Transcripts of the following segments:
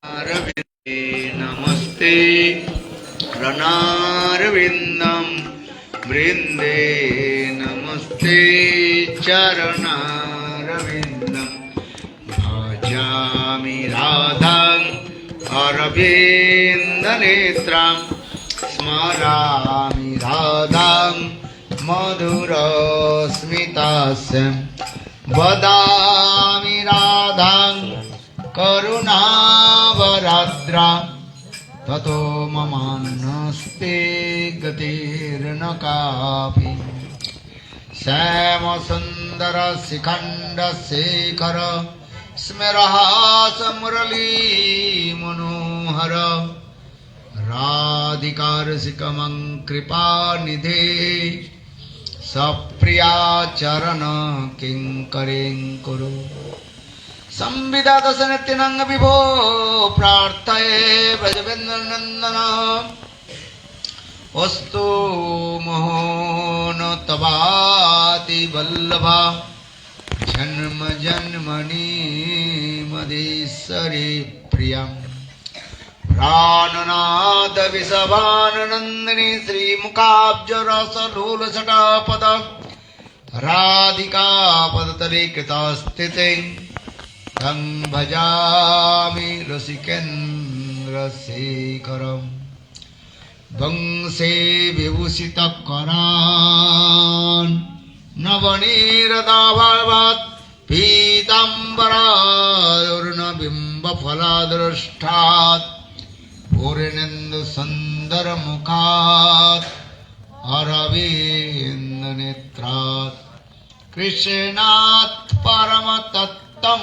Arvinde namaste Ranarvindam Brinde namaste Charanarvindam Ajami Radham Arvindanetram Smarami Radham Madhurasmitasam Vadami Radham Karunavaradra Tato mamanaste gatirna kapi Sama sundara sikhanda sekhara Smiraha samurali manohara Radhikar sikamang kripa nidhe Sapriya charana kinkaring kuru Samvidata sanityanang vibho prarthaye brajavendranandana Vastu mohono tabati vallabha Janma janmani madhisari priyam Prananada visabhananandini Sri Mukhabja rasa lula satapada Radhika padatari kritasthite Tang bhajami rasikendra sekaram Vangse vibhusita karan Navaniradavarvat Pitambara urna bimba phaladrashtat Purinendu sandar mukhat Aravinda netrat Krishnat paramatat Tam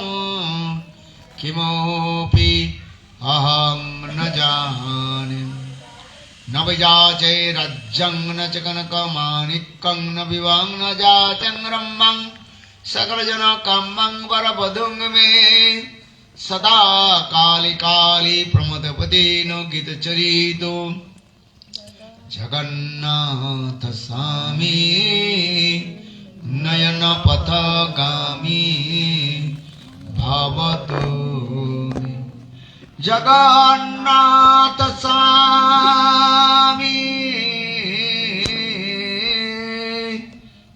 kimopi aham na janim na vijache rajjang na chakanaka manikang na vivang na jachang rammang sakala jana kamang varabadung me sada kali kali pramadapati no gita charito Jagannatha Swami Nayana Pathagami Bhavatu Jagannatha Swami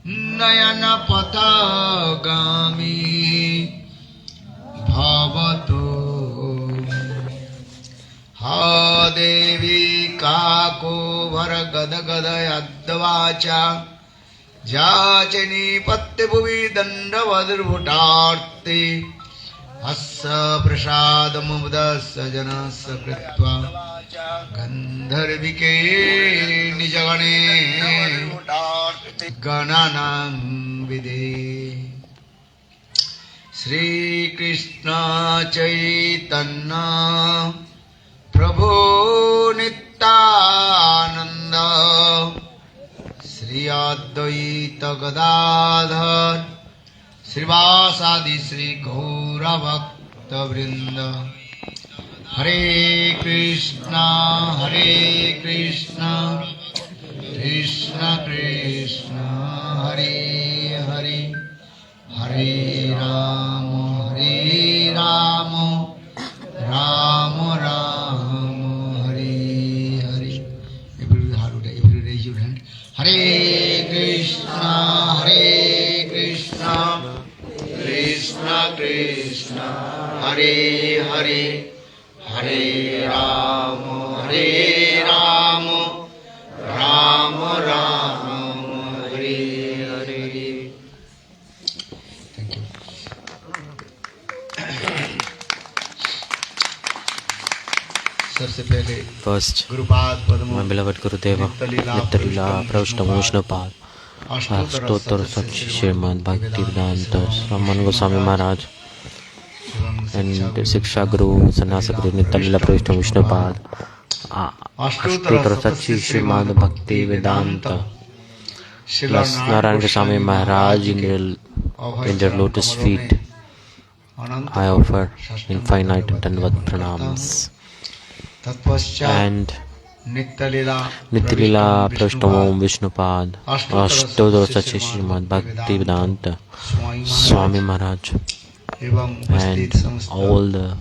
Nayana Pathagami Bhavatu Ha Devi Kako Varagada Yadvacha Jachani Patte Bhuvi Dandavadurvutarti Assa Prasadamudasa Janasa Kritva Gandharvike Nijagane Gananang Vide Sri Krishna Chaitanya Prabhu Nityananda Sri Advaita Gadadhar Srivasadi Sri Gaura Bhakta Vrinda Hare Krishna Krishna Krishna Hare Hare Hare Rama Rama Rama Hare Hare. Every raise your hand. Hare Krishna Krishna Krishna Hare Hare Hare Rama Rama Rama Hare Hare. Thank you. सबसे पहले First, Gurupad my beloved Gurudeva, Madhya-lila, Prabhupada Vishnupad, Ashtotar Sakshi Srimad Bhaktivedanta Swaman Goswami Maharaj, and Siksha Guru, Sannyasa Guru, Madhya-lila, Prabhupada Vishnupad, Ashtotar Sakshi Srimad Bhaktivedanta, plus Narayana Goswami Maharaj in their lotus feet, I offer infinite and Dandavat pranams. And Madhya-lila, Prabhupada Vishnupad, Ashtotar Sakshi Srimad Bhaktivedanta Swami Maharaj. and all the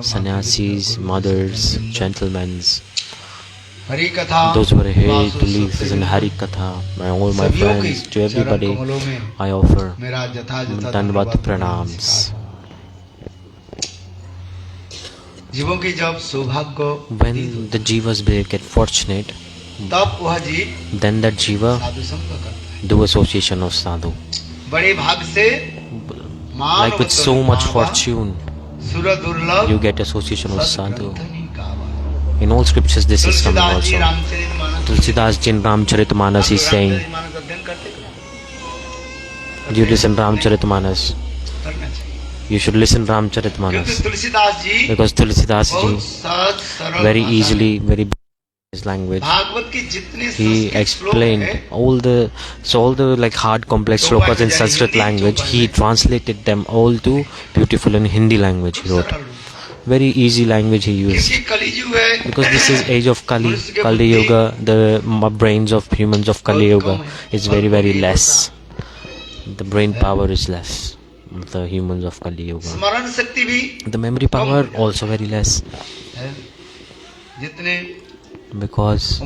sannyasis, mothers, gentlemen, those who are here to listen Hari-katha, all my friends, to everybody, I offer Dandavat pranams. When the jivas get fortunate, then that jiva do association of sadhu. Like with so much fortune, you get association of sadhu. In all scriptures this is coming also. Tulsidas ji in Ramcharitmanas is saying, do you listen Ramcharitmanas? You should listen Ramcharitmanas, because Tulsidas ji very easily, very his language, he explained all the like hard complex slokas in Sanskrit language. He translated them all to beautiful in Hindi language. He wrote very easy language he used, because this is age of Kali-yuga. The brains of humans of Kali-yuga is very, very less. The brain power is less of the humans of Kali-yuga. The memory power also very less, because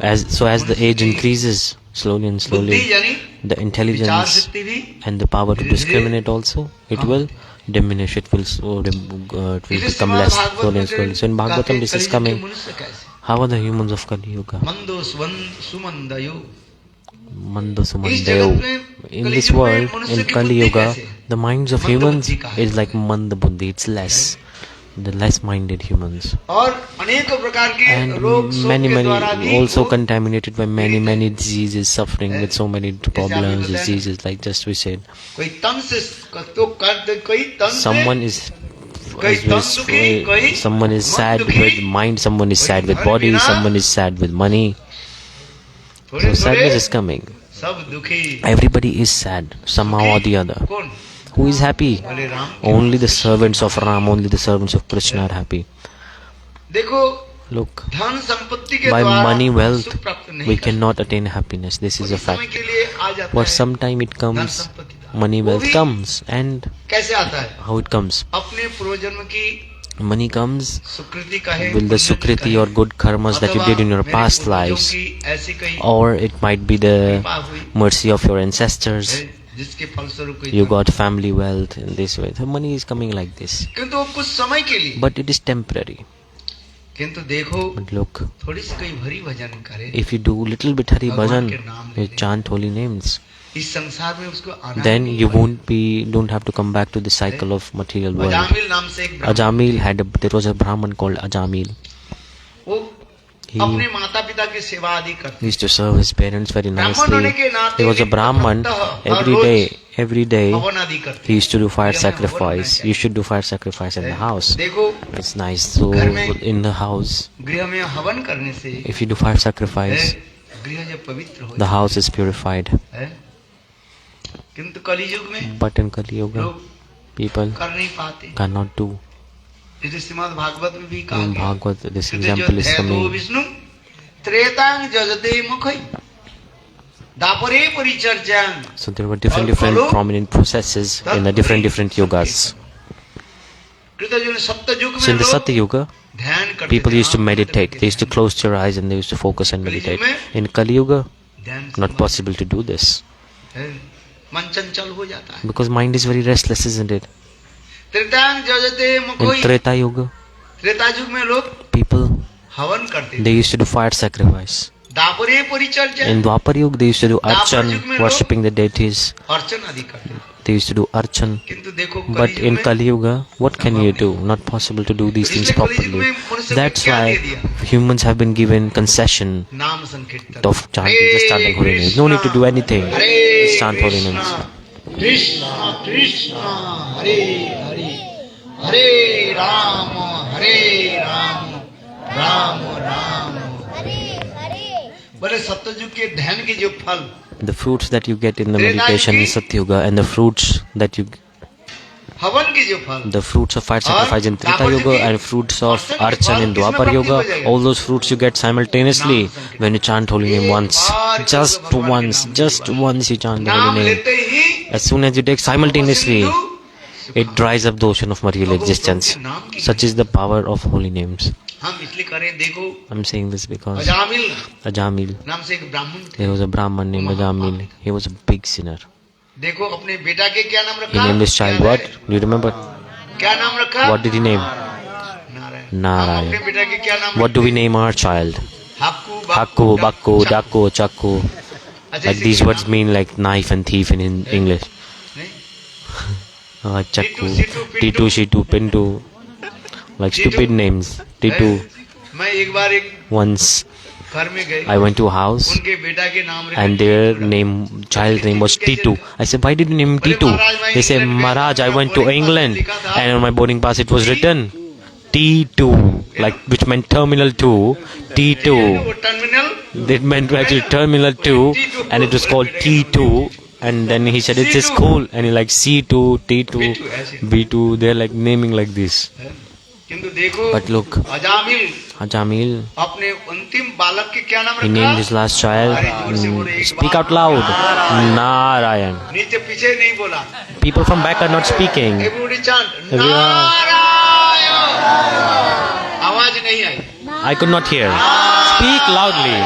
as the age increases, slowly and slowly, the intelligence and the power to discriminate also, it will diminish, it will become less slowly and slowly. So in Bhagavatam this is coming. How are the humans of Kali-yuga? Mando Sumandayo. In this world, in Kali-yuga, the minds of humans is like Manda Buddhi, it's less. The less-minded humans, and many also contaminated by many diseases, suffering with so many problems, diseases, like just we said. Someone is sad with mind, someone is sad with body, someone is sad with money. So sadness is coming. Everybody is sad somehow or the other. Who is happy? Only the servants of Ram, only the servants of Krishna are happy. Look, by money, wealth, we cannot attain happiness. This is a fact. But sometime it comes, money, wealth comes. And how it comes? Money comes with the sukriti or good karmas that you did in your past lives. Or it might be the mercy of your ancestors. You got family wealth in this way. The money is coming like this. But it is temporary. But look, if you do little bit hari-bhajan, you chant holy names, then you don't have to come back to the cycle of material world. Ajamila there was a Brahman called Ajamila. He used to serve his parents very nicely. He was a Brahman. Every day he used to do fire sacrifice. You should do fire sacrifice in the house. It's nice. So in the house, if you do fire sacrifice, the house is purified. But in Kali-yuga, people cannot do. In Bhagavad, this example is coming. So there were different prominent processes in the different yogas. So in the Satya-yuga, people used to meditate. They used to close their eyes and they used to focus and meditate. In Kali-yuga, not possible to do this, because mind is very restless, isn't it? In Treta-yuga, people, they used to do fire sacrifice. In Dwapar-yuga, they used to do archan, worshipping the deities. They used to do archan. But in Kali-yuga, what can you do? Not possible to do these things properly. That's why humans have been given concession of chanting, just chanting holy names. No need to do anything. Just chant holy names. Krishna, Krishna, Hare Hare, Hare Rama, Rama Rama, Hare Hare. The fruits that you get in the meditation in Satya-yuga, and the fruits that you the fruits of fire sacrifice in Treta-yuga and fruits of archan in Dwapar-yuga, all those fruits you get simultaneously when you chant holy name once. Just once you chant the holy name. As soon as you take simultaneously, it dries up the ocean of material existence. Such is the power of holy names. I'm saying this because Ajamil, there was a Brahman named Ajamil. He was a big sinner. He named his child what? Do you remember? What did he name? Narayan. What do we name our child? Hakku, Bakku, Dakku, Chakku. Like these words mean like knife and thief in English. Chakku, Titu, Shitu, Pintu. Like stupid names. Titu. Once I went to a house and their child name was Titu. I said, why did you name him Titu? They said, Maharaj, I went to England and on my boarding pass it was written T2, like which meant terminal 2, T2. It meant actually terminal 2 and it was called T2. And then he said, it's a school. And he like C2, T2, B2, they're like naming like this. But look, Ajamil, he named his last child, speak out loud, Narayan. People from back are not speaking. I could not hear. Speak loudly.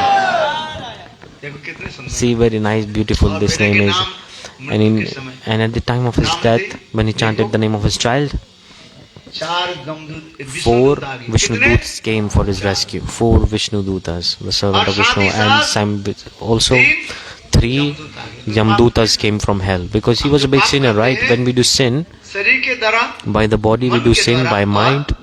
See, very nice, beautiful this name is. And at the time of his death, when he chanted the name of his child, 4 Vishnudutas came for his rescue. 4 Vishnudutas, the servant of Vishnu, and also 3 Yamdutas came from hell. Because he was a big sinner, right? When we do sin, by the body we do sin, by mind,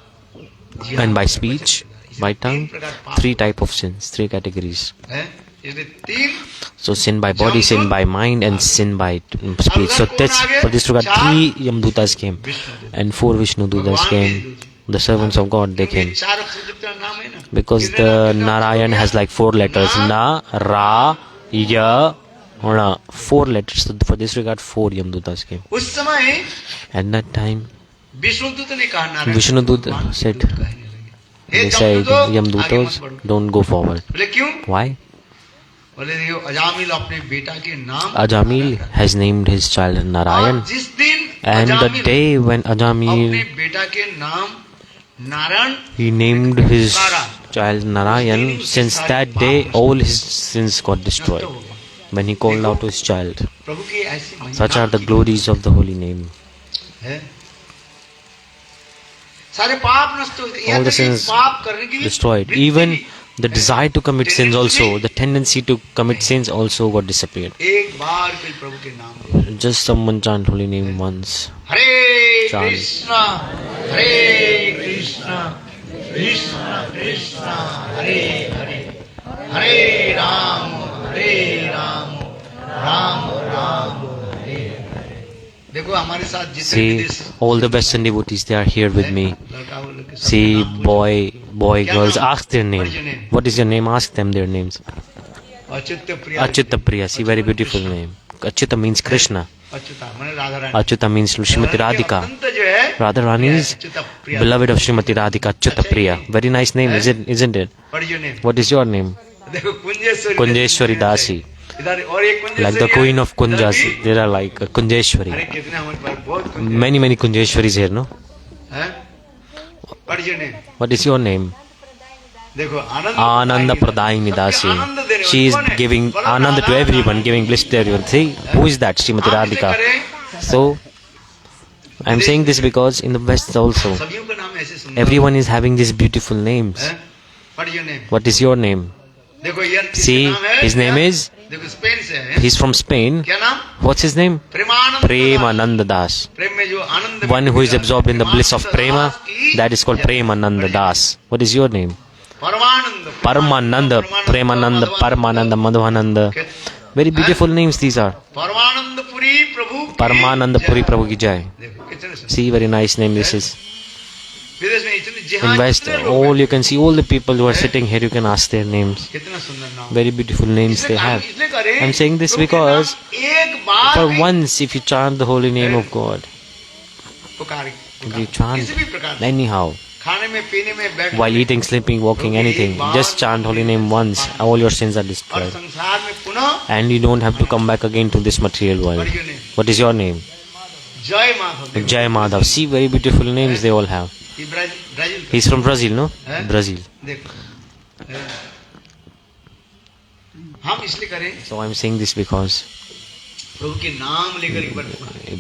and by speech, by tongue. 3 type of sins, 3 categories. So sin by body, sin by mind, and sin by speech. So that's for this regard 3 Yamdutas came and 4 Vishnudutas came. The servants of God, they came. Because the Narayan has like 4 letters. Na, Ra, Ya, Ra. 4 letters. So for this regard 4 Yamdutas came. At that time, Vishnudut said, they said, Yamdutas, don't go forward. Why? Ajamil has named his child Narayan, and the day when Ajamil he named his child Narayan, since that day all his sins got destroyed when he called out to his child. Such are the glories of the holy name. All the sins destroyed, even the desire to commit sins also, the tendency to commit sins also got disappeared. Just someone chant holy name once. Chant. Hare Krishna, Krishna Krishna, Hare Hare, Hare Rama, Rama Rama, Hare Hare. See, all the Western devotees, they are here with me. See, boy, girls, ask their name. What is your name? Ask them their names. Achyuta Priya, see, very beautiful name. Achyuta means Krishna. Achyuta means Srimati Radhika. Radharani is beloved of Srimati Radhika, Achyuta Priya. Very nice name, isn't it? What is your name? Kunjeshwari Dasi. Like the queen of Kunjas, there are like Kunjeshwari. Many Kunjeshwaris here, no? What is your name? Ananda Pradayini Dasi. She is giving Ananda to everyone, giving bliss to everyone. See, who is that? Srimati Radhika. So, I am saying this because in the West also, everyone is having these beautiful names. What is your name? See, his name is, he's from Spain. What's his name? Premananda Das. One who is absorbed in the bliss of Prema, that is called Premananda Das. What is your name? Paramananda, Premananda, Paramananda, Madhvananda. Very beautiful names these are. Paramananda Puri Prabhu Ki Jai. See, very nice name this is. In West, all you can see, all the people who are sitting here, you can ask their names. Very beautiful names they have. I'm saying this because for once, if you chant the holy name of God, if you chant anyhow, while eating, sleeping, walking, anything, just chant holy name once, all your sins are destroyed. And you don't have to come back again to this material world. What is your name? Jai Madhav. See, very beautiful names they all have. He's from Brazil, no? Brazil. So I'm saying this because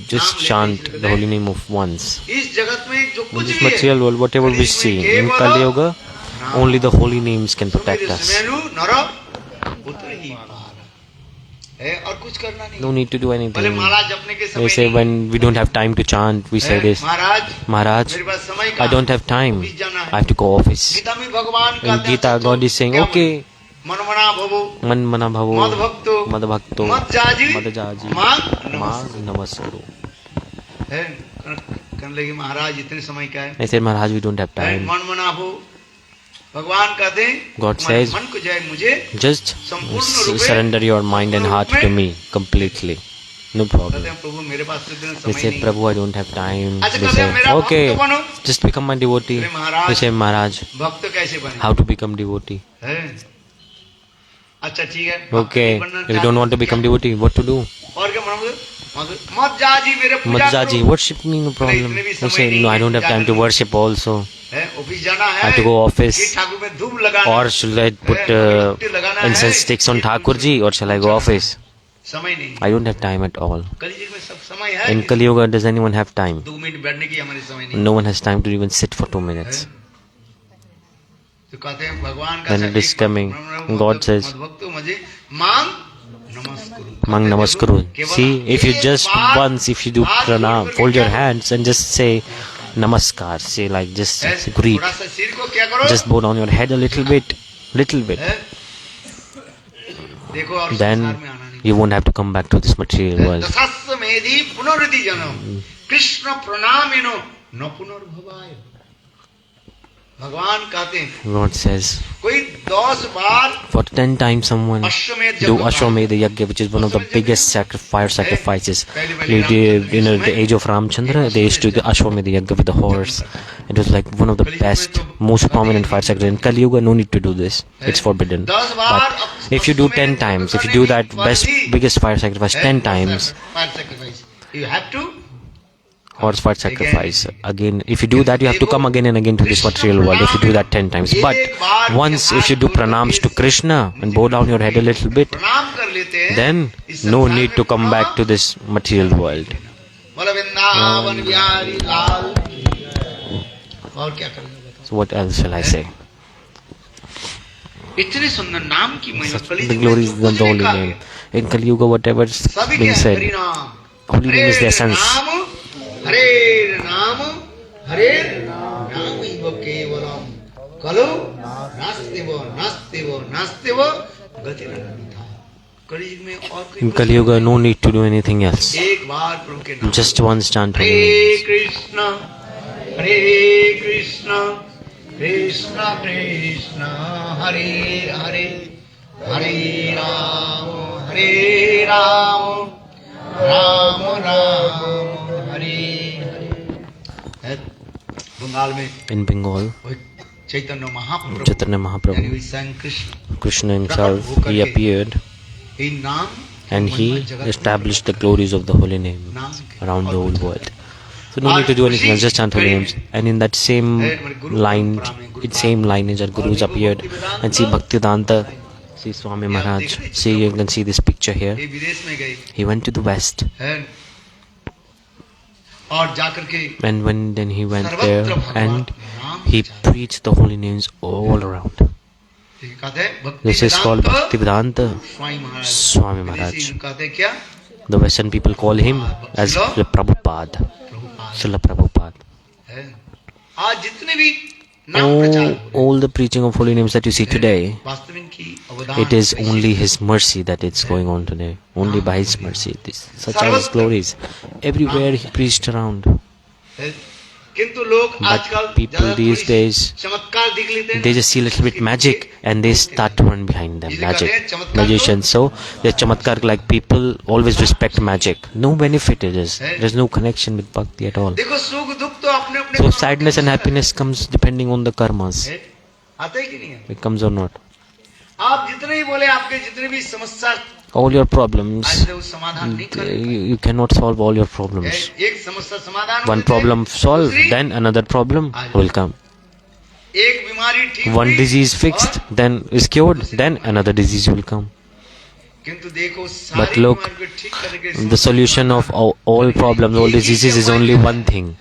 just chant the holy name of once. In this material world, whatever we see in Kali-yuga, only the holy names can protect us. No need to do anything. They say when we don't have time to chant, we say this, Maharaj, I don't have time, I have to go office. In Gita, God is saying, okay, Man mana bhavo, mad bhakto, mad jaji, mang namaskaro. I said, Maharaj, we don't have time. God says, just surrender your mind and heart to me completely. No problem. They say, Prabhu, I don't have time. They say, okay, just become my devotee. They say, Maharaj, how to become devotee? Okay, if you don't want to become devotee, what to do? Madhyaji, worship me, no problem. They say, no, I don't have time to worship also. I have to go office. Or should I put incense sticks on Thakurji, or shall I go office? I don't have time at all. In Kali-yuga, does anyone have time? No one has time to even sit for 2 minutes. When it is coming, God says, Mang namaskuru. See, if you just once, if you do pranam, fold your hands and just say namaskar, say like just greet. Just bow down your head a little bit. Then you won't have to come back to this material world. God says, for 10 times someone do Ashwamedha Yagya, which is one of the biggest fire sacrifices. In the age of Ramchandra, they used to do the Ashwamedha Yagya with the horse. It was like one of the best, most prominent fire sacrifices. In Kali-yuga, no need to do this. It's forbidden. But if you do 10 times, if you do that biggest fire sacrifice 10 times, you have to horse fire sacrifice. Again, if you do that, you have to come again and again to this material world. If you do that 10 times. But once, if you do pranams to Krishna and bow down your head a little bit, then no need to come back to this material world. So what else shall I say? The glory is the holy name. In Kali-yuga, whatever is being said, holy name is the essence. Harer nāmaiva kevalam kalu nastevo gatirannitha. In Kali-yuga, no need to do anything else. Just once chant holy names. Hare Krishna, Krishna Krishna, Hare Hare, Hare Rama, Rama Rama, Hare. In Bengal, Chaitanya Mahaprabhu, Krishna himself, he appeared and he established the glories of the holy name around the whole world. So no need to do anything else, just chant holy names. And in that same lineage, our gurus appeared. And see Bhaktivedanta, see Swami Maharaj, see, you can see this picture here. He went to the west. And then he went there and he preached the holy names all around. This is called Bhaktivedanta Swami Maharaj. The Western people call him as the Prabhupada. Srila Prabhupada. All the preaching of holy names that you see today, it is only His mercy that it's going on today. Only by His mercy. Such are His glories. Everywhere He preached around. But people these days, they just see a little bit magic and they start to run behind them. Magicians. So, they're chamatkar, like people always respect magic. No benefit it is. There's no connection with bhakti at all. So, sadness and happiness comes depending on the karmas. It comes or not. all your problems. You cannot solve all your problems. One problem solved, then another problem will come. One disease fixed, then is cured, then another disease will come. But look, the solution of all problems, all diseases is only one thing.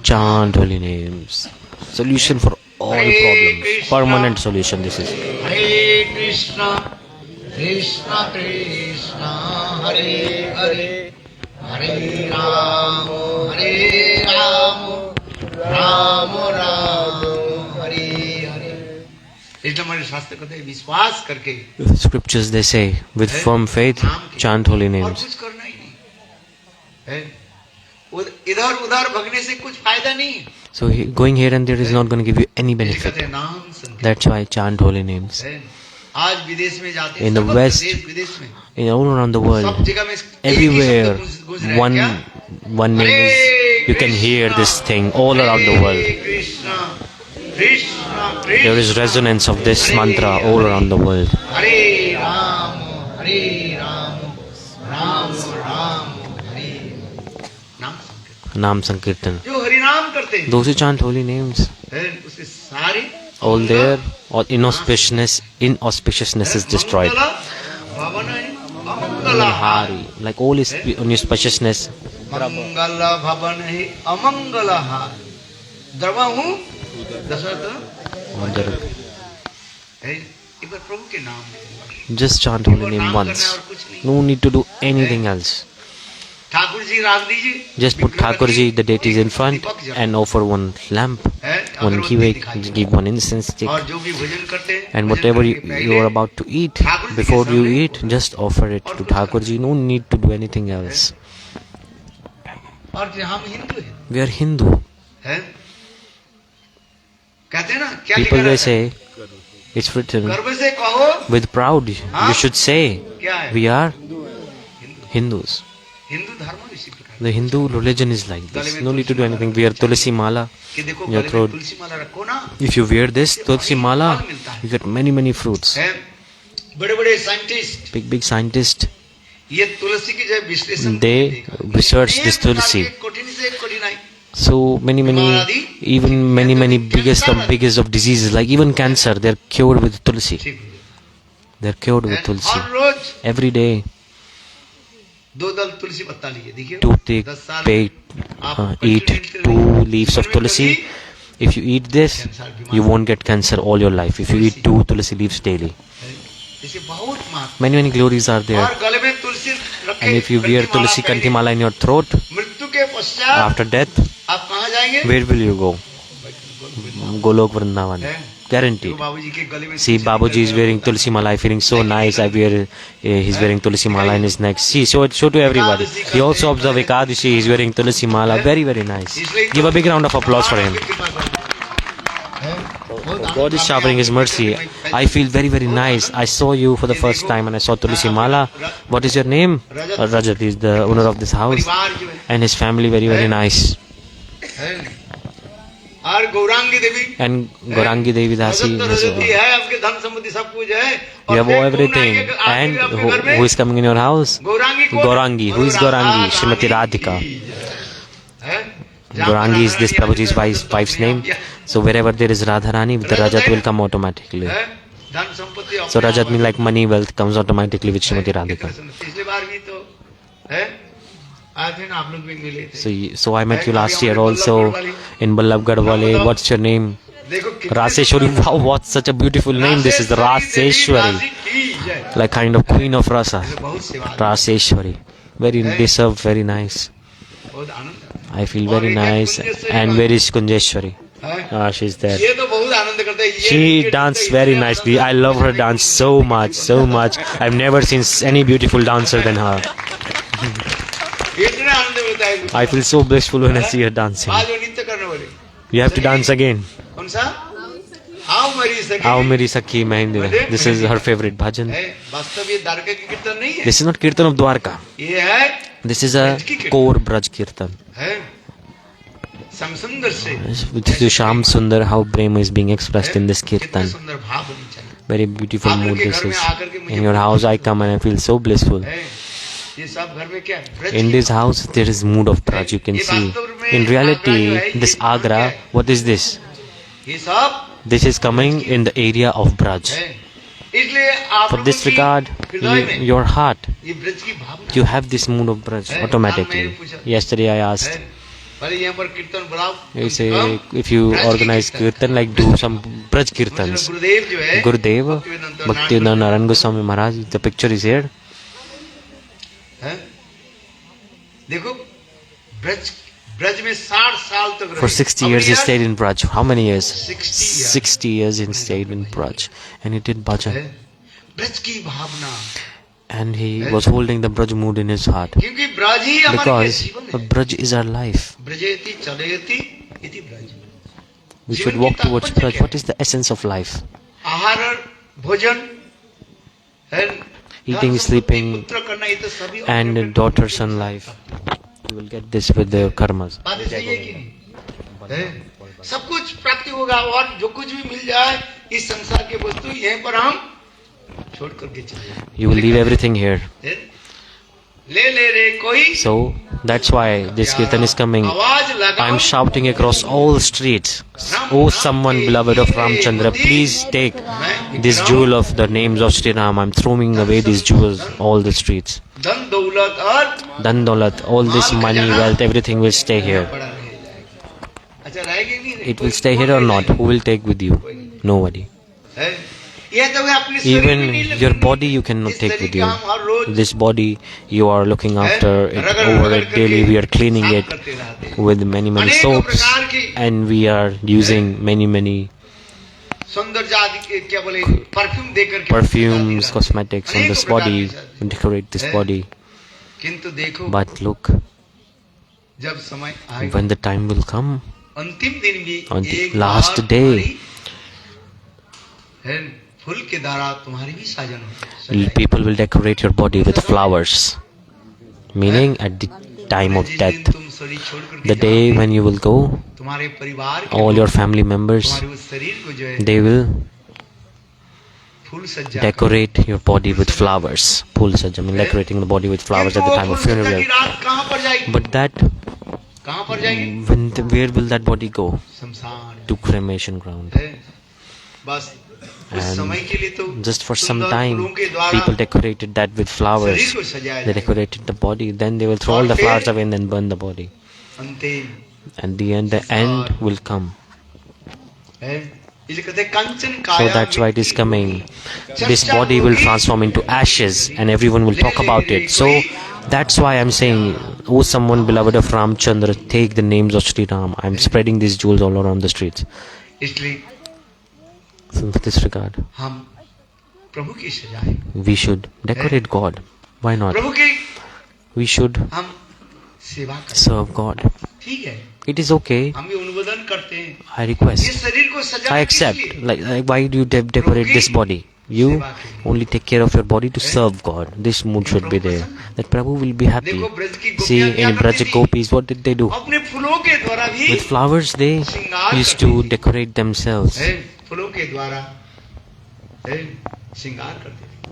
Chant holy names. Solution for all problems. Permanent solution this is. Hare Krishna, Krishna Krishna, Hare Hare, Hare Rama, Hare Rama, Rama Rama, Hare Hare. The scriptures they say, with firm faith, chant holy names. So going here and there is not going to give you any benefit. That's why chant holy names. In the West, all around the world, everywhere, one name is, you can hear this thing all around the world. There is resonance of this mantra all around the world. Hare Rama, Hare Rama, Rama Rama, Hare Naam Sankirtana. Those who chant holy names, all their inauspiciousness is destroyed. Hari, like all is inauspiciousness. Mangala bhavanahi amangalaha dravahu Just chant holy name once. No need to do anything else. Just put Thakurji, the deities in front, and offer one lamp, one ghee, give one incense stick, and whatever you are about to eat, before you eat, just offer it to Thakurji. No need to do anything else. We are Hindu. People they say, it's written, with proud, you should say, we are Hindus. The Hindu religion is like this. No need to do anything. Wear tulsi mala in your throat. If you wear this tulsi mala, you get many fruits. Big scientists, they research this tulsi. So many biggest of diseases, like even cancer, they're cured with tulsi. They're cured with tulsi. Every day, eat 2 leaves of tulsi. If you eat this, you won't get cancer all your life. If you eat 2 tulsi leaves daily. Many glories are there. And if you wear tulsi kanti mala in your throat, after death, where will you go? Golok Vrindavan. Guaranteed. See, Babuji is wearing tulsi mala, feeling so nice. He's wearing tulsi mala in his neck. See, show to everybody. He also observe Ekadashi, he's wearing tulsi mala. Very nice. Give a big round of applause for him. God is showering His mercy. I feel very nice. I saw you for the first time and I saw tulsi mala. What is your name? Rajat is the owner of this house. And his family very nice. And Gaurangi Devi Dasi, you have everything. And who is coming in your house? Gaurangi. Who is Gaurangi? Srimati Radhika. Gaurangi is this Prabhuji's wife's name. So wherever there is Radharani, the Rajat will come automatically. So Rajat means like money, wealth comes automatically with Srimati Radhika. So I met you last year also in Ballabgarh Wale. What's your name? Raseshwari. Wow, what such a beautiful name. This is the Raseshwari. Like kind of queen of rasa. Raseshwari. They serve very nice. I feel very nice. And where is Kunjeshwari? She's there. She danced very nicely. I love her dance so much. I've never seen any beautiful dancer than her. I feel so blissful when I see her dancing. You have to dance again. Aao Meri Sakhi Mahendra. This is her favorite bhajan. This is not Kirtan of Dwarka. This is a core Braj Kirtan. With Sham Sundar, how Prema is being expressed in this Kirtan. Very beautiful mood this is. In your house I come and I feel so blissful. In this house there is mood of Braj, you can see. In reality, this Agra, what is this? This is coming in the area of Braj. For this regard, your heart, you have this mood of Braj automatically. Yesterday I asked, you say, if you organize kirtan, like do some Braj kirtans. Gurudeva, Bhakti-Vedanta Narayana Goswami Maharaj, the picture is here. For 60 years he stayed in Braj. How many years? 60 years he stayed in Braj. And he did bhajan. And he was holding the Braj mood in his heart. Because Braj is our life. We should walk towards Braj. What is the essence of life? Eating, sleeping, and daughter, son life. You will get this with the karmas. सब कुछ प्राप्ति होगा और जो कुछ भी मिल जाए इस संसार के वस्तु यहीं पर हम छोड़ करके चले. You will leave everything here. ले ले रे कोई. So that's why this kirtan is coming. I am shouting across all streets. Oh, someone beloved of Ramchandra, please take this jewel of the names of Sri Ram. I am throwing away these jewels, all the streets. धन दौलत और Dhan daulat, all this money, wealth, everything will stay here. अच्छा रहेगी नहीं. It will stay here or not? Who will take with you? Nobody. ये तो अपनी Even your body you cannot take with you. This body you are looking after it over it daily. We are cleaning it with many soaps, and we are using many perfumes, cosmetics on this body, decorate this body. But look, when the time will come, on the last day, people will decorate your body with flowers, meaning at the time of death, the day when you will go, all your family members, they will decorate your body with flowers. Phul sajja, decorating the body with flowers at the time of funeral. But that, where will that body go? To cremation ground. And just for some time, people decorated that with flowers. They decorated the body, then they will throw all the flowers away and then burn the body. And the end will come. So that's why it is coming. This body will transform into ashes and everyone will talk about it. So that's why I'm saying, oh, someone beloved of Ramchandra, take the names of Sri Ram. I'm spreading these jewels all around the streets. So in this regard, we should decorate God. Why not? We should serve God. It is okay. I request. I accept. Like why do you decorate this body? You only take care of your body to serve God. This mood should be there. That Prabhu will be happy. See, in Braja Gopis, what did they do? With flowers, they used to decorate themselves. They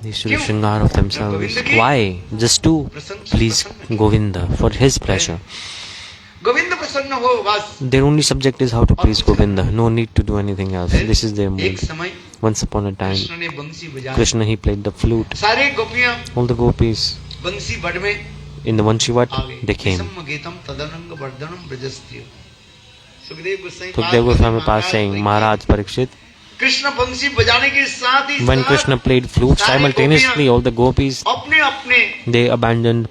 used to do shringar of themselves. Why? Just to please Govinda, for his pleasure. Their only subject is how to please Govinda. No need to do anything else. This is their mood. Once upon a time, Krishna, he played the flute. All the gopis in the Vanchivat, they came. Sukadeva Goswami passed saying, Maharaj Parikshit, when Krishna played flute, simultaneously all the gopis, they abandoned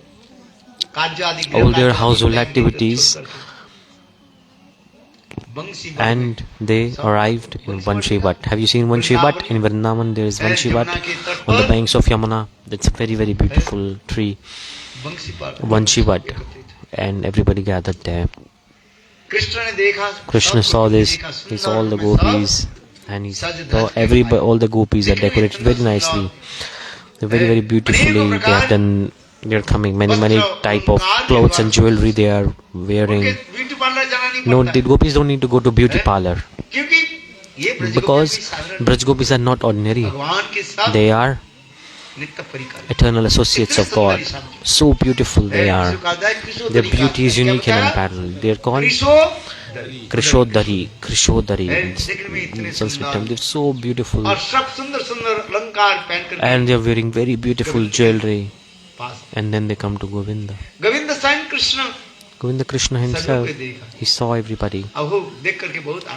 all their household activities and they arrived in Vanchivat. Have you seen Vanchivat? In Vrindavan there is Vanchivat on the banks of Yamuna. That's a very beautiful tree. Vanchivat. And everybody gathered there. Krishna saw this. He saw all the gopis and he saw all the gopis are decorated very nicely. They're very beautifully. They have done. They are coming many type of clothes and jewelry they are wearing. No, the gopis don't need to go to beauty parlor. Because Braj Gopis are not ordinary. They are eternal associates of God. So beautiful they are. Their beauty is unique and unparalleled. They are called Krishodari. In Sanskrit term, they're so beautiful. And they're wearing very beautiful jewelry. And then they come to Govinda. Govinda Krishna himself, he saw everybody.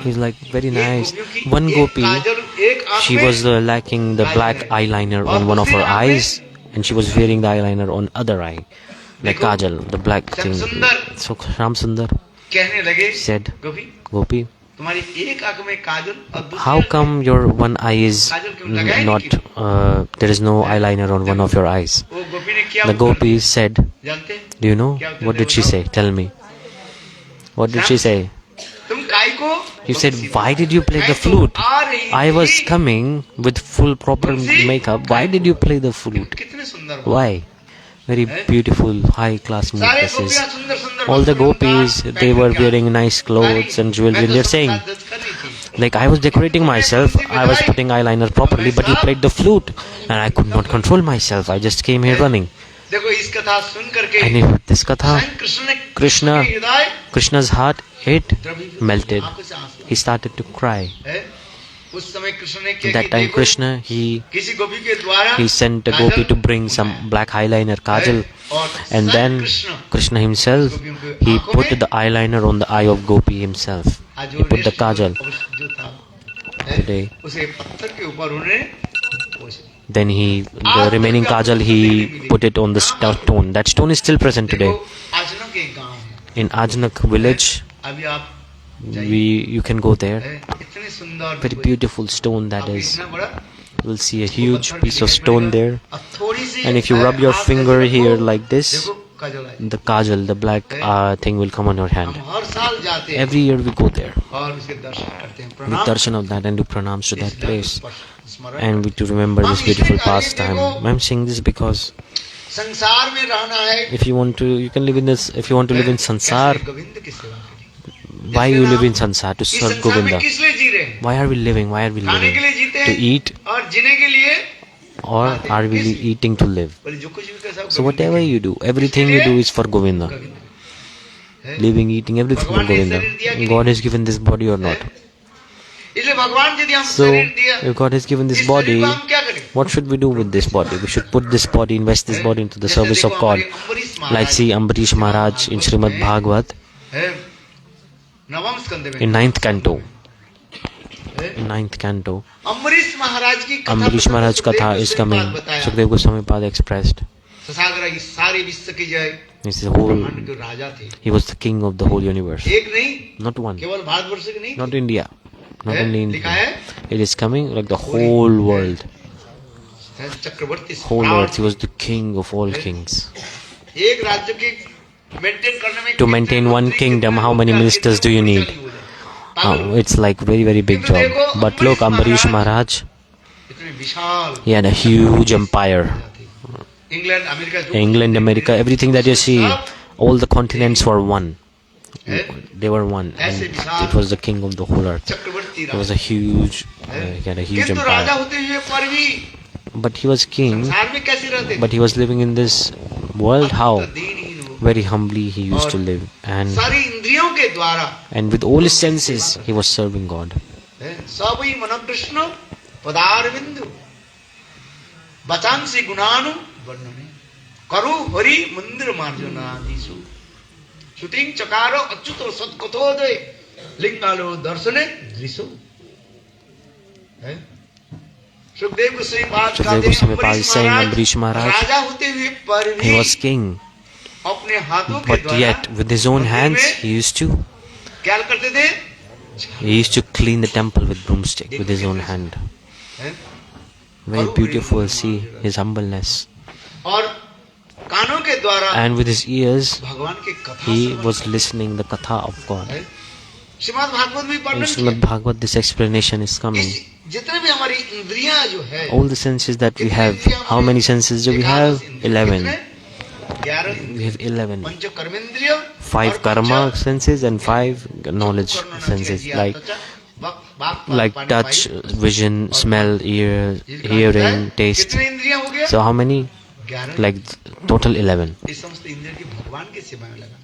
He's like, very nice. One gopi, she was lacking the black eyeliner on one of her eyes, and she was wearing the eyeliner on other eye, like kajal, the black thing. So Ram Sundar said, Gopi, how come your one eye is not, there is no eyeliner on one of your eyes? The Gopi said, do you know? What did she say? Tell me. What did she say? He said, why did you play the flute? I was coming with full proper makeup. Why did you play the flute? Why? Very beautiful, high-class dresses. All the gopis, they were wearing nice clothes and jewelry, and they're saying, like, I was decorating myself, I was putting eyeliner properly, but you played the flute, and I could not control myself. I just came here running. And he heard this katha. Krishna's heart, it melted. He started to cry. That time Krishna, he sent a gopi to bring some black eyeliner, kajal, and then Krishna himself, he put the eyeliner on the eye of gopi himself. He put the kajal. Today. Then the remaining kajal, he put it on the stone. That stone is still present today. In Ajnak village, you can go there. Very beautiful stone that is. You will see a huge piece of stone there. And if you rub your finger here like this, the kajal, the black thing will come on your hand. Every year we go there. We darshan of that and do pranams to that place. And we to remember this beautiful pastime. I'm saying this because if you want to, you can live in this. If you want to live in sansar, why you live in sansar? To serve Govinda. Why are we living? To eat? Or are we eating to live? So whatever you do, everything you do is for Govinda. Living, eating, everything for Govinda. God has given this body or not? So, if God has given this body, what should we do with this body? We should put this body, invest this body into the service of God. Like see Ambarisa Maharaja in Srimad Bhagavat, in 9th canto. Ambarisa Maharaj Katha is coming. Sukadeva Goswami Pada expressed. He was the king of the whole universe. Not one. Not India. Not only India. It is coming like the whole world. Whole earth. He was the king of all kings. To maintain one kingdom, how many ministers do you need? It's like very, very big job. But look, Ambarisa Maharaj, he had a huge empire. England, America, everything that you see, all the continents were one. They were one, and it was the king of the whole earth. He was a huge, he had a huge empire. But he was king, but he was living in this world, how? Very humbly he used to live, and with all his senses he was serving God. Sukadeva Goswami is saying Ambarisa Maharaj, he was king. But yet, with his own hands, he used to clean the temple with broomstick with his own hand. Very beautiful, see his humbleness. And with his ears, he was listening the katha of God. In Srimad Bhagavat, this explanation is coming. All the senses that we have, how many senses do we have? 11. We have 11. 5 karma senses and 5 knowledge senses, like like touch, vision, smell, ear, hearing, taste. So how many? Like total 11.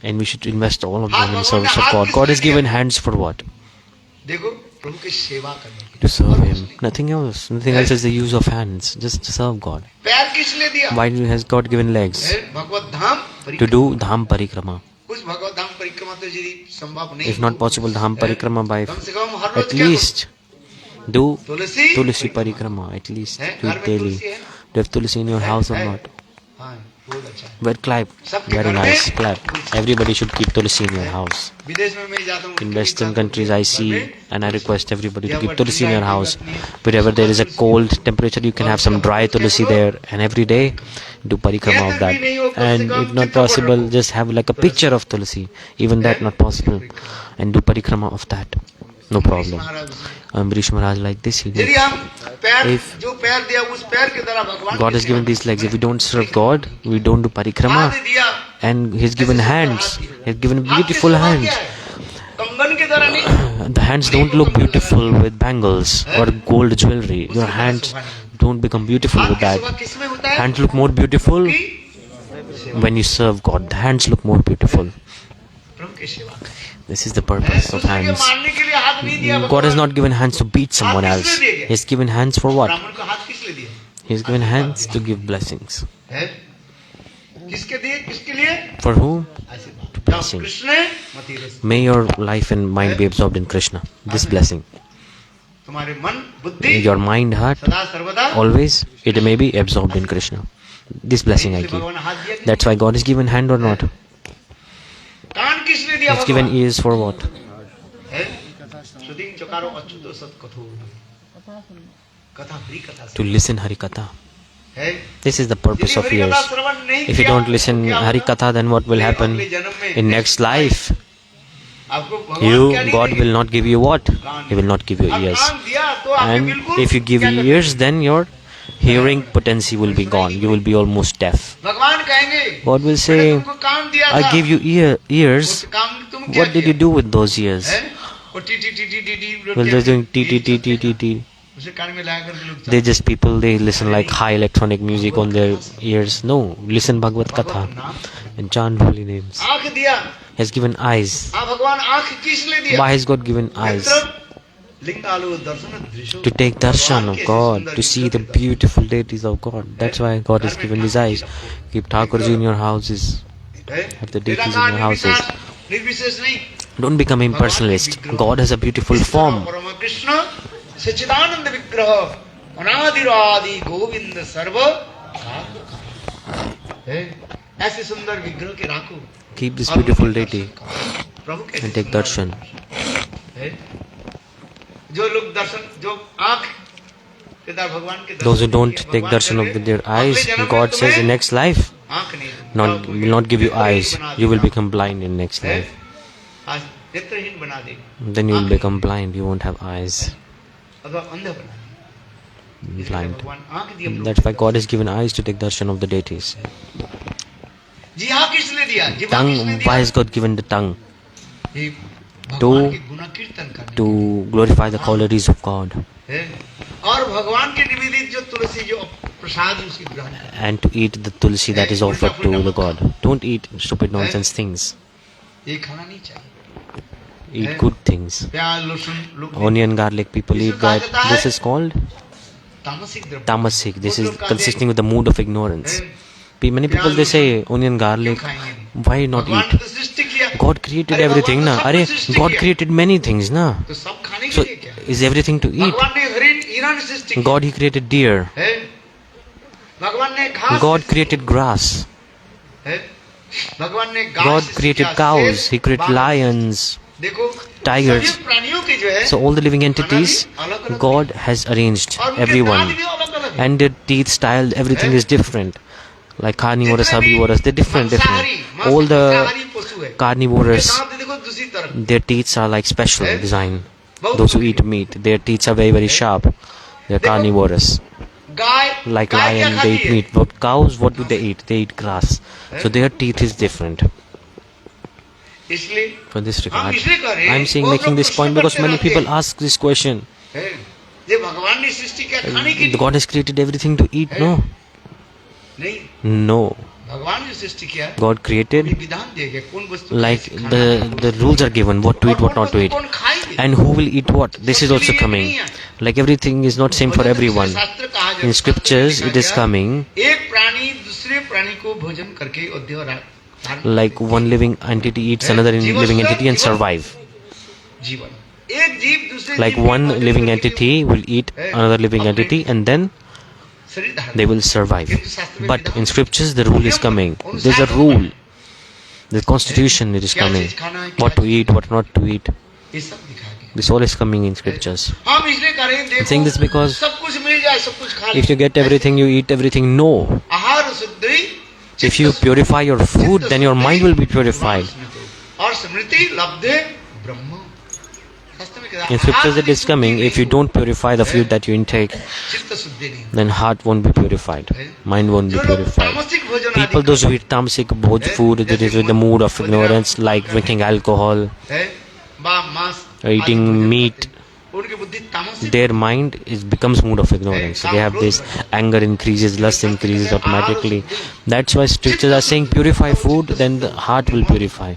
And we should invest all of them in service of God. God has given hands for what? To serve Him. Nothing else. Nothing else is the use of hands. Just to serve God. Why has God given legs? To do dham parikrama. If not possible dham parikrama by at least do tulsi parikrama. At least do it daily. Do you have tulsi in your house or not? Well, clap. Very nice. Clap. Everybody should keep tulsi in your house. In Western countries I see and I request everybody to keep tulsi in your house. Wherever there is a cold temperature, you can have some dry tulsi there, and every day do parikrama of that. And if not possible, just have like a picture of tulsi. Even that not possible. And do parikrama of that. No problem. Ambarisa Maharaja like this he did. If God has given these legs, if we don't serve God, we don't do parikrama, and He's given hands, He's given beautiful hands. The hands don't look beautiful with bangles or gold jewelry. Your hands don't become beautiful with that. Hands look more beautiful when you serve God. The hands look more beautiful. This is the purpose of hands. God has not given hands to beat someone else. He has given hands for what? He has given hands to give blessings. For whom? To blessing. May your life and mind be absorbed in Krishna. This blessing. Your mind, heart, always it may be absorbed in Krishna. This blessing I give. That's why God has given hand or not. He has given ears for what? To listen Hari Katha. This is the purpose of ears. If you don't listen Hari Katha, then what will happen? In next life, God will not give you what? He will not give you ears. And if you give ears, then your hearing potency will be gone. You will be almost deaf. God will say, I gave you ears. What did you do with those ears? Well, they're doing t. They just people, they listen like high electronic music on their ears. No, listen Bhagavad Katha and chant holy names. He has given eyes. Why has God given eyes? To take darshan of God, to see the beautiful deities of God. That's why God has given these eyes. Keep Thakurji in your houses. Have the deities in your houses. Don't become impersonalist. God has a beautiful form. Keep this beautiful deity and take darshan. Those who don't take darshan with their eyes, God says in next life, will not give you eyes. You will become blind in next life. Then you will become blind. You won't have eyes. Blind. That's why God has given eyes to take darshan of the deities. Tongue. Why has God given the tongue? To glorify the qualities of God. And to eat the tulsi that is offered to the God. Don't eat stupid nonsense things. Eat good things. Onion, garlic, people eat that. This is called tamasik. This is consisting with the mood of ignorance. Many people they say onion, garlic, why not eat? God created everything, na? God created many things, na? So is everything to eat? God, He created deer. God created grass. God created cows. He created lions, tigers. So all the living entities, God has arranged everyone. And their teeth, style, everything is different. Like carnivorous, herbivorous, they're different. All the carnivorous, their teeth are like special design. Those who eat meat, their teeth are very, very sharp. They're carnivorous. Like lion, they eat meat. But cows, what do they eat? They eat grass. So their teeth is different. For this regard, I am saying making this point because many people ask this question. The God has created everything to eat. No. No. God created like the rules are given, what to eat, what not to eat, and who will eat what. This is also coming. Like everything is not same for everyone. In scriptures it is coming like one living entity eats another living entity and survive. Like one living entity will eat another living entity and then they will survive. But in scriptures the rule is coming. There's a rule. The constitution it is coming. What to eat, what not to eat. This all is coming in scriptures. I'm saying this because if you get everything, you eat everything. No. If you purify your food, then your mind will be purified. In scriptures it is coming, if you don't purify the food that you intake, then heart won't be purified, mind won't be purified. People, those who eat tamasic food, it is with the mood of ignorance, like drinking alcohol, or eating meat, their mind becomes mood of ignorance. They have this anger increases, lust increases automatically. That's why scriptures are saying purify food, then the heart will purify.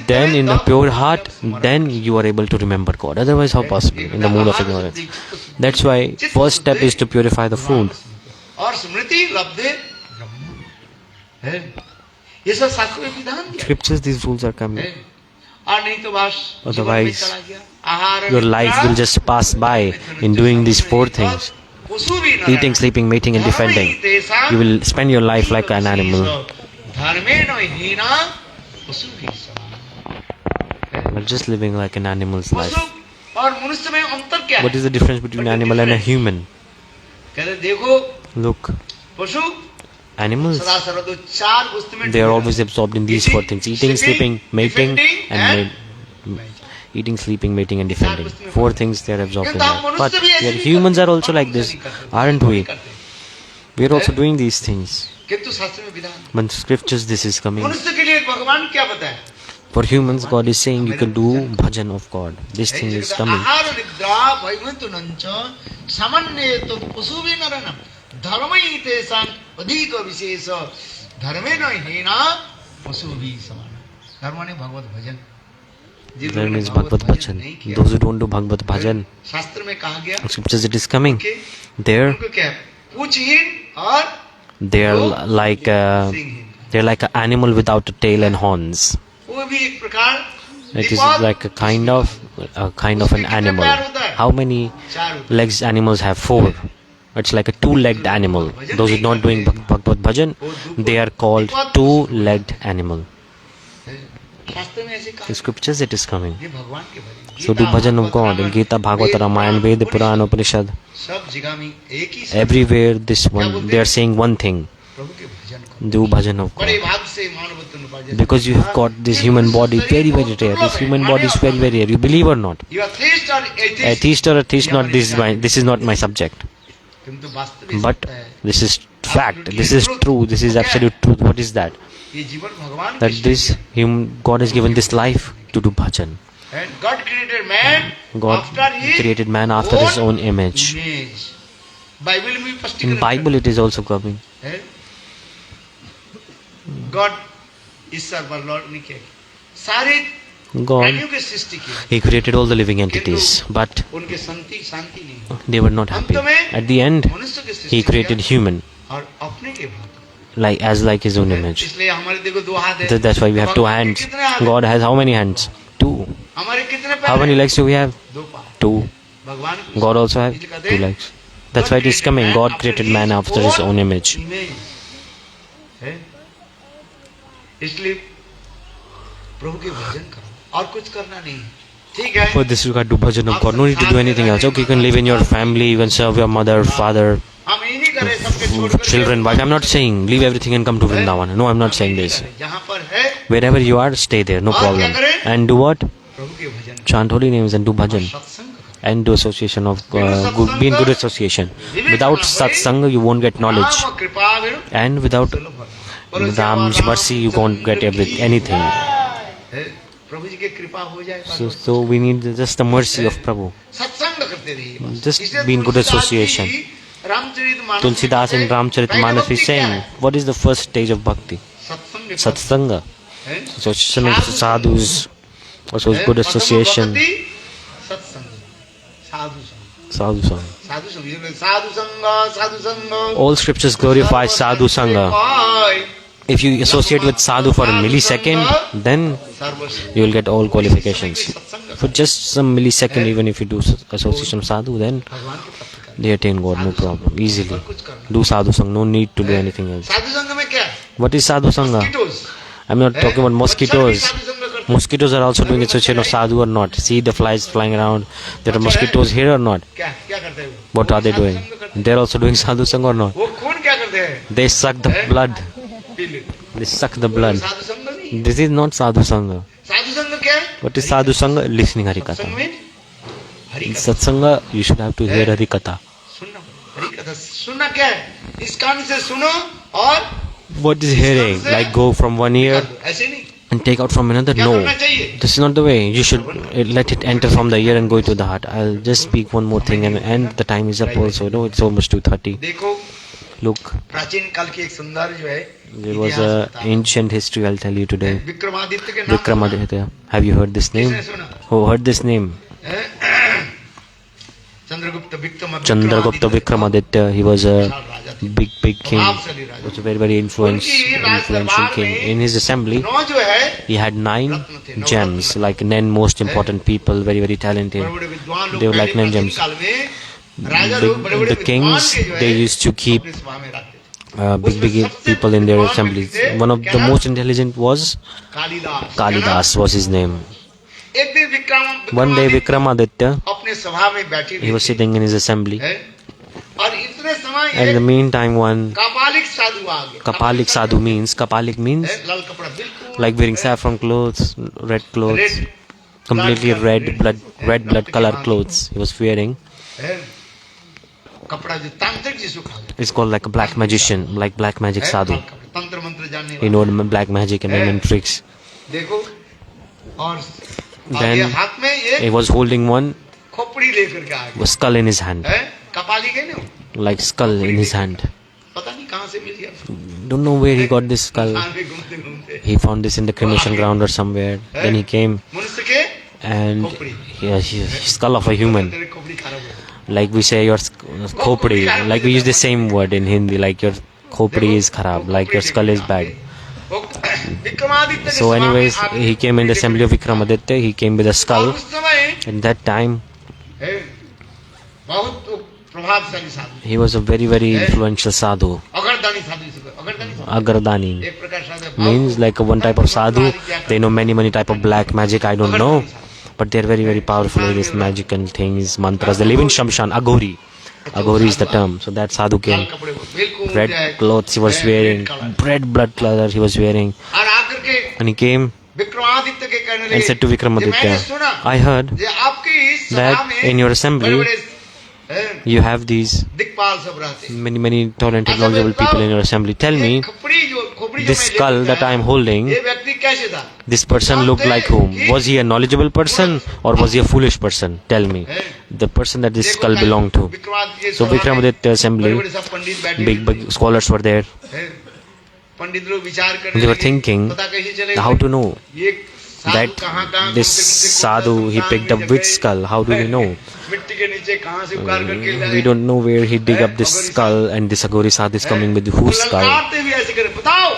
Then in the pure heart, then you are able to remember God. Otherwise, how possible in the mood of ignorance? That's why first step is to purify the food. Scriptures, these rules are coming. Otherwise, your life will just pass by in doing these four things: eating, sleeping, mating, and defending. You will spend your life like an animal. We're just living like an animal's life. What is the difference between an animal and a human? Look, animals, they are always absorbed in these four things: eating, sleeping, mating, and eating, sleeping, mating, and defending. Four things they are absorbed in that. But humans are also like this, aren't we? We are also doing these things. But in scriptures this is coming. For humans, God is saying you can do bhajan of God. This thing is coming. That means Bhagavad Bhajan. Those who don't do Bhagavad Bhajan, in scriptures it is coming. They're like an animal without a tail and horns. It is like a kind of an animal. How many legs animals have? 4. It's like a 2-legged animal. Those who are not doing Bhagavad Bhajan, they are called 2-legged animal. In scriptures it is coming. So do bhajan of God. In Gita, Bhagavata, Ramayana, Veda, Purana, Upanishad, everywhere they are saying one thing: do bhajan of God. Because you have got this human body very very rare. This human body is very very rare. You believe or not? Atheist or atheist not, this is not my subject. But this is fact. This is true. This is absolute truth. What is that? That this God has given this life to do bhajan. God created man after His own image. In Bible it is also coming. God, He created all the living entities, but they were not happy. At the end, He created human, like His own image. That's why we have 2 hands. God has how many hands? 2. How many legs do we have? 2. God also has 2 legs. That's why it is coming. God created man after His own image. For this regard, do bhajan of God. No need to do anything else. Okay, you can live in your family, you can serve your mother, father, children, wife. I'm not saying leave everything and come to Vrindavan. No, I'm not saying this. Wherever you are, stay there, no problem. And do what? Chant holy names and do bhajan. And do association of be in good association. Without satsanga, you won't get knowledge. And without Ram's mercy, you won't get anything. प्रभु जी की कृपा हो जाए So we need just the mercy of Prabhu. सत्संग करते रहिए Just be in good association. Ramcharitmanas Tulsidas in Ramcharitmanas is saying, what is the first stage of bhakti? Satsanga. Association with sadhus, also good association. Sadhu Sangha. All scriptures glorify Sadhu Sangha. If you associate with sadhu for a millisecond, then you will get all qualifications. For just some millisecond, even if you do association with sadhu, then they attain God, no problem, easily. Do sadhu sangha, no need to do anything else. What is sadhu sangha? I'm not talking about mosquitoes. Mosquitoes are also doing association of sadhu or not. See the flies flying around. There are mosquitoes here or not? What are they doing? They're also doing sadhu sangha or not? They suck the blood. They suck the blood. This is not sadhu sangha. What is sadhu sangha? Listening harikatha. In satsanga, you should have to hear harikatha. What is hearing? Like go from one ear and take out from another? No. This is not the way. You should let it enter from the ear and go to the heart. I'll just speak one more thing and the time is up also. No, it's almost 2:30. Look. There was an ancient history I'll tell you today. Vikramaditya. Have you heard this name? Who heard this name? Chandragupta Vikramaditya. He was a big king. He was a very influential king. In his assembly, he had 9 gems, like 9 most important people, very talented. They were like 9 gems. The kings, they used to keep big people in their assemblies. One of the most intelligent was Kalidas was his name. One day Vikramaditya, he was sitting in his assembly, and in the meantime one Kapalik sadhu means like wearing saffron clothes, red clothes, completely red blood color clothes he was wearing. It's called like a black magician, like black magic sadhu. He knows black magic and tricks. Then he was holding one skull in his hand, like skull in his hand. Don't know where he got this skull. He found this in the cremation ground or somewhere. Then he came and skull of a human. Like we say your khopri, like we use the same word in Hindi, like your khopri is kharab, like your skull is bad. So anyways, he came in the assembly of Vikramaditya, he came with a skull. At that time, he was a very influential sadhu. Agardani means like one type of sadhu. They know many type of black magic, I don't know. But they are very powerful in this magical things, mantras. They live in Shamshan, Aghori. Aghori is the term. So that sadhu came. Red clothes he was wearing, red blood color he was wearing. And he came and said to Vikramaditya, I heard that in your assembly you have these many talented, knowledgeable people in your assembly. Tell me, this skull that I am holding, this person looked like whom? Was he a knowledgeable person or was he a foolish person? Tell me. The person that this skull belonged to. So Vikramaditya assembly, big scholars were there. They were thinking how to know that this sadhu, he picked up which skull. How do we know? We don't know where he dig up this skull, and this Aghori sadhu is coming with whose skull.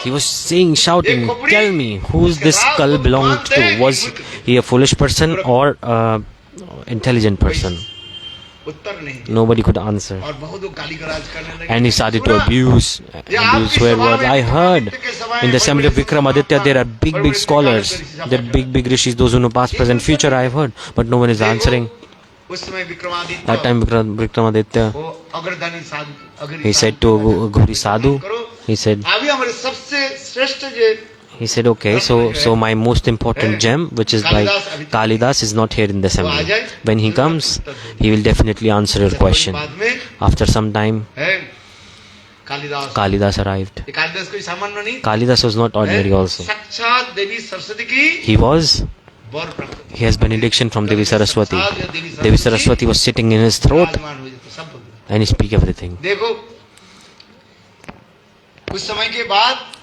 He was saying, shouting, tell me, whose this skull belonged to? Was he a foolish person or an intelligent person? Nobody could answer. And he started to abuse swear words. I heard in the assembly of Vikramaditya there are big scholars, there are big rishis, those who know past, present, future. I have heard, but no one is answering. That time Vikramaditya, he said to Aghori sadhu, he said, okay, so my most important gem, which is by Kalidas, is not here in the assembly. When he comes, he will definitely answer your question. After some time, Kalidas arrived. Kalidas was not ordinary also. He has benediction from Devi Saraswati. Devi Saraswati was sitting in his throat and he speak everything.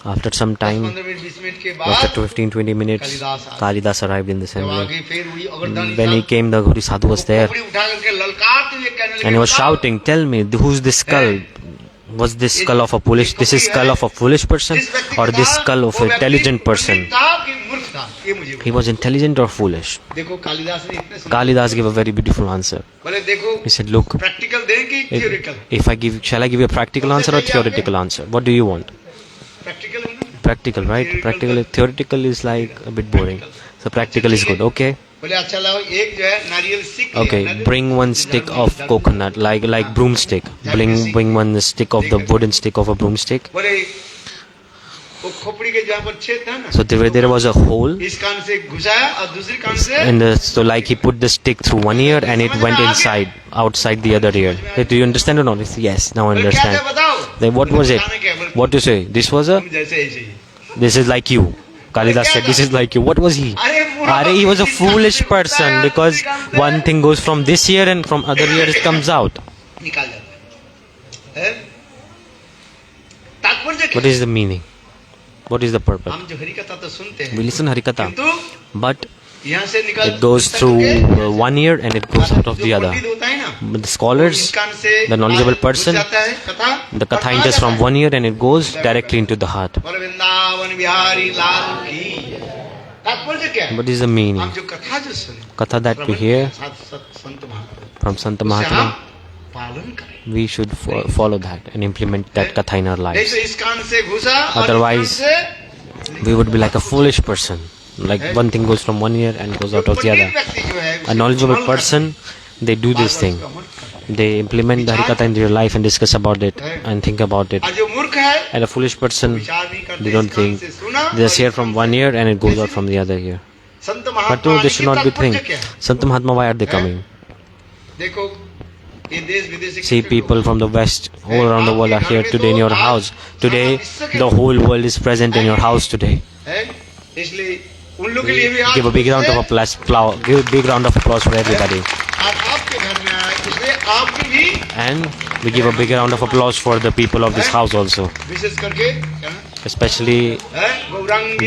After some time, after 15-20 minutes, Kalidas arrived in the assembly. When he came, the Gauri Sadhu was there and he was shouting, "Tell me, who's this skull? Was this skull of a foolish? This is skull of a foolish person or this skull of an intelligent person?" He was intelligent or foolish? Kalidas gave a very beautiful answer. He said, "Look, shall I give you a practical answer or theoretical answer? What do you want?" Practical, right? Practical. Theoretical is like a bit boring. So practical is good. Okay. Okay. Bring one stick of coconut, like broomstick. Bring one stick of the wooden stick of a broomstick. So there was a hole, and so like he put the stick through one ear and it went outside the other ear. Do you understand or not? Yes, now I understand. Then what was it? What to say? This is like you. Kalidas said, "This is like you." What was he? He was a foolish person because one thing goes from this ear and from other ear it comes out. What is the meaning? What is the purpose? We listen Harikatha, but it goes through one ear and it goes out of the other. But the scholars, the knowledgeable person, the katha enters from one ear and it goes directly into the heart. What is the meaning? Katha that we hear from Santa Mahatma, we should follow that and implement that katha in our lives. Otherwise, we would be like a foolish person. Like one thing goes from one ear and goes out of the other. A knowledgeable person, they do this thing. They implement the Harikatha in their life and discuss about it and think about it. And a foolish person, they don't think. They just hear from one ear and it goes out from the other ear. But no, this should not be think. Santa Mahatma, why are they coming? See, people from the West, all around the world are here today in your house. Today, the whole world is present in your house today. Give a big round of applause. Give a big round of applause for everybody. And we give a big round of applause for the people of this house also. Especially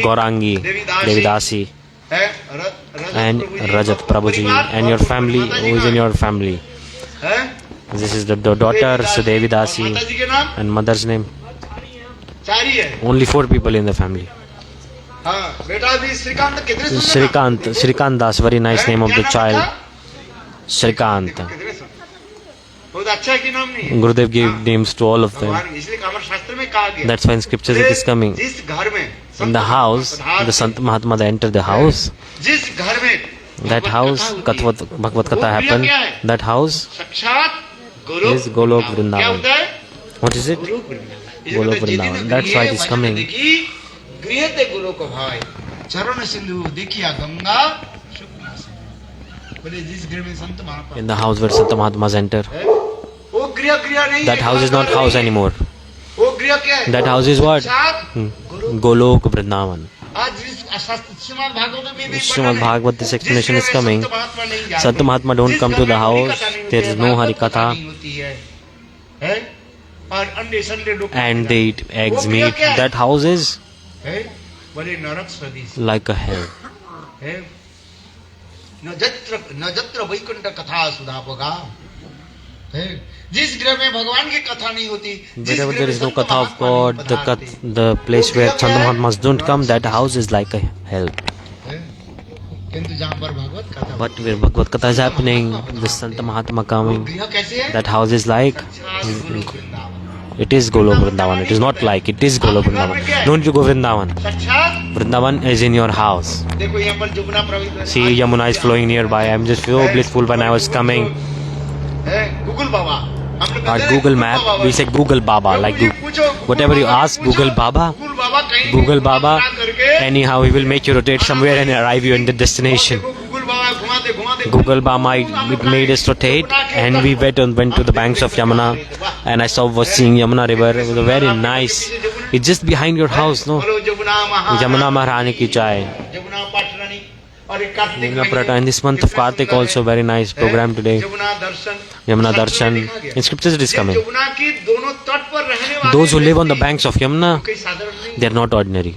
Gaurangi, Devidasi, and Rajat Prabhuji, and your family, who is in your family. This is the daughter, Sudevi Dasi, and mother's name. Only 4 people in the family. Shrikant Das, very nice name of the child. Shrikant. Gurudev gave names to all of them. That's why in scriptures it is coming. In the house, the Sant Mahatma, they enter the house. That house, Bhagavad Katha happened. That house is Golok Vrindavan. What is it? Golok Vrindavan. That's why it is coming. In the house where Santa Mahatmas enter. That house is not house anymore. That house is what? Golok Vrindavan. Srimad Bhagavad, this explanation is coming. Santa Mahatma don't come to the house. There is no Harikatha. And they eat eggs, meat. That house is like a hell. Wherever there is no katha of God, the place where Santa Mahatmas don't come, that house is like a hell. But where Bhagavad Katha is happening, the Santa Mahatma coming, that house is like, it is Golok Vrindavan. It is not like, it is Golok Vrindavan. Don't you go Vrindavan. Vrindavan is in your house. See, Yamuna is flowing nearby. I am just so blissful when I was coming. Our Google map, we say Google Baba, like whatever you ask, Google Baba, anyhow he will make you rotate somewhere and arrive you in the destination. Google Bama, it made us rotate, and we went to the banks of Yamuna, and I was seeing Yamuna river. It was very nice. It's just behind your house, no? Yamuna Maharani ki jai. In this month of Kartik also very nice program today. Yamuna Darshan. In scriptures it is coming. Those who live on the banks of Yamuna, they are not ordinary.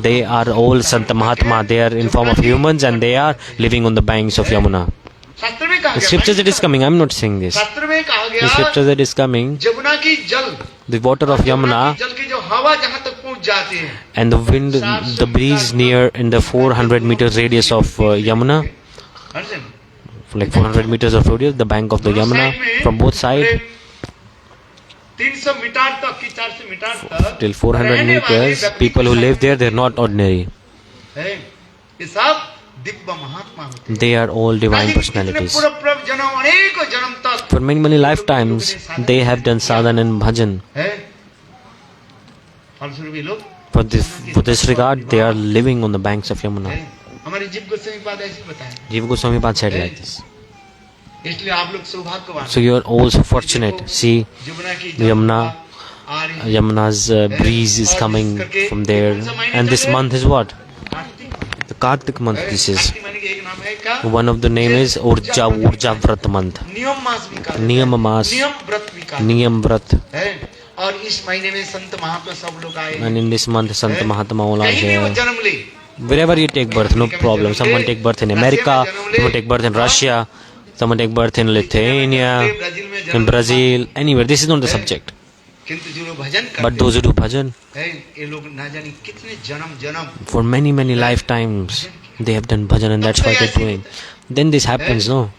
They are all Sant Mahatma. They are in form of humans and they are living on the banks of Yamuna. In scriptures it is coming. I am not saying this. In scriptures it is coming. The water of Yamuna and the wind, the breeze near in the 400 meters radius of Yamuna, like 400 meters of radius, the bank of the Yamuna from both sides till 400 meters, people who live there, they are not ordinary. They are all divine personalities. For many lifetimes, they have done sadhana and bhajan. For this regard, they are living on the banks of Yamuna. Jiva Goswami Pad said like this. So you are also fortunate. See, Yamuna's breeze is coming from there. And this month is what? The Kartik month this is. One of the name is Urja Vrat month. Niyam Mas. Niyam Vrat. And in this month Sant Mahatma all are here. Wherever you take birth, no problem. Someone take birth in America, someone take birth in Russia, someone take birth in Lithuania, in Brazil, anywhere. This is not the subject. But those who do bhajan, for many lifetimes, they have done bhajan and that's why they are doing. Then this happens, no?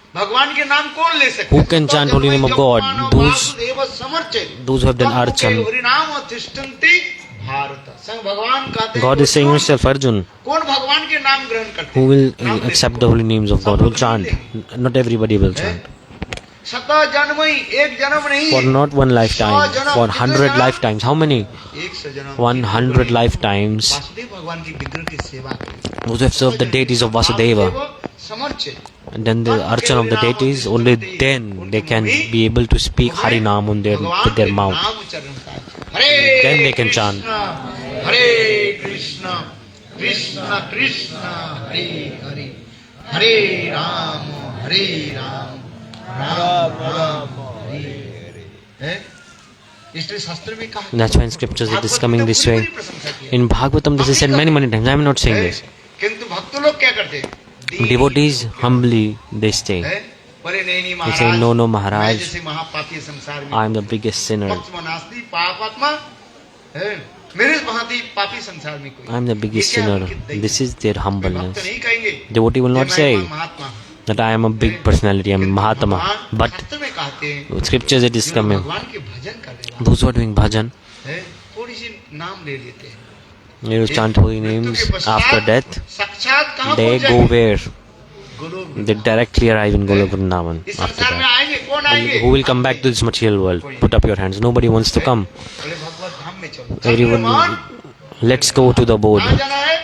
Who can chant holy name of God? Those who have done archan. God is saying himself, Arjun, who will accept the holy names of God, who will chant? Not everybody will chant. For not one lifetime, for 100 lifetimes. How many? 100 lifetimes. Those who have served the deities of Vasudeva. And then the archan of the deities, only then they can be able to speak Hari-Nam with their mouth. Then they can chant. Hare Krishna, Krishna Krishna, Hare Hare, Hare Rama, Hare Rama, Rama Rama, Hare Hare. That's why in scriptures it is coming this way. In Bhagavatam this is said many times. I am not saying this. Devotees humbly they stay. They say, no Maharaj, I am the biggest sinner. I am the biggest sinner. This is their humbleness. Devotee will not say that I am a big personality, I am Mahatma. But with scriptures it is coming. Those who are doing bhajan, they chant holy names after death. They go where? They directly arrive in Golok Vrindavan after that. Who will come back to this material world? Put up your hands. Nobody wants to come. Everyone, let's go to the board.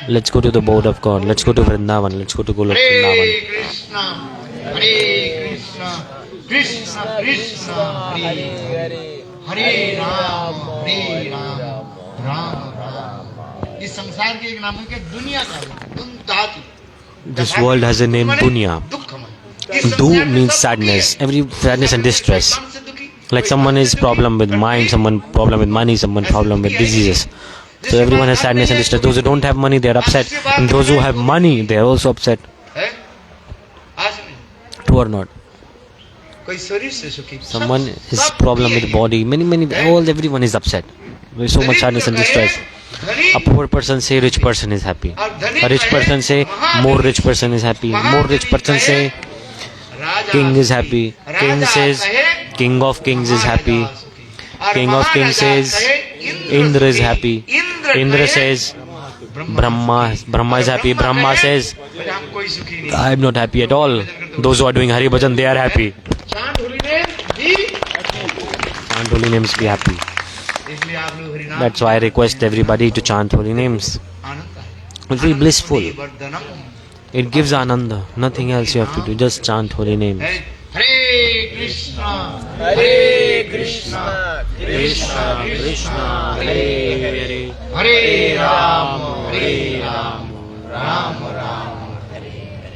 Let's go to the board of God. Let's go to Vrindavan. Let's go to Golok Vrindavan. Hare Krishna, Hare Krishna, Krishna Krishna, Hare Hare, Hare Rama, Hare Rama, Rama Rama. इस संसार के एक नाम है कि दुनिया का दुख. This world has a name Dunya. Du means sadness. Every sadness and distress. Like someone is problem with mind, someone problem with money, someone problem with diseases. So everyone has sadness and distress. Those who don't have money, they are upset. And those who have money, they are also upset. True or not? Someone has problem with body. Everyone is upset. There is so much sadness and distress. A poor person say rich person is happy. A rich person say more rich person is happy. More rich person say king is happy. King says king of kings is happy. King of kings says Indra is happy. Indra says Brahma is happy. Brahma says I am not happy at all. Those who are doing hari-bhajan, they are happy. Chant holy names, be happy. That's why I request everybody to chant holy names. It will be blissful. It gives ananda. Nothing else you have to do. Just chant holy names. Hare Krishna, Krishna Krishna, Hare Hare, Hare Ram, Ram Ram.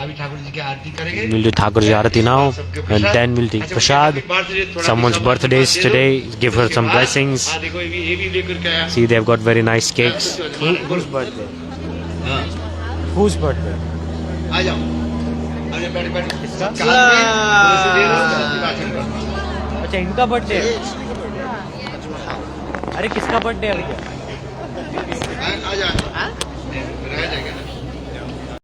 अभी ठाकुर जी की आरती करेंगे. We'll do Thakurji Arati now, and then we'll take prasad. Someone's birthday is today. Give her some blessings. See, they've got very nice cakes. Whose birthday? Whose birthday? आ जाओ. अरे बैठ बैठ. किसका? अच्छा अच्छा इनका बर्थडे. अरे किसका बर्थडे है भैया? आ जा.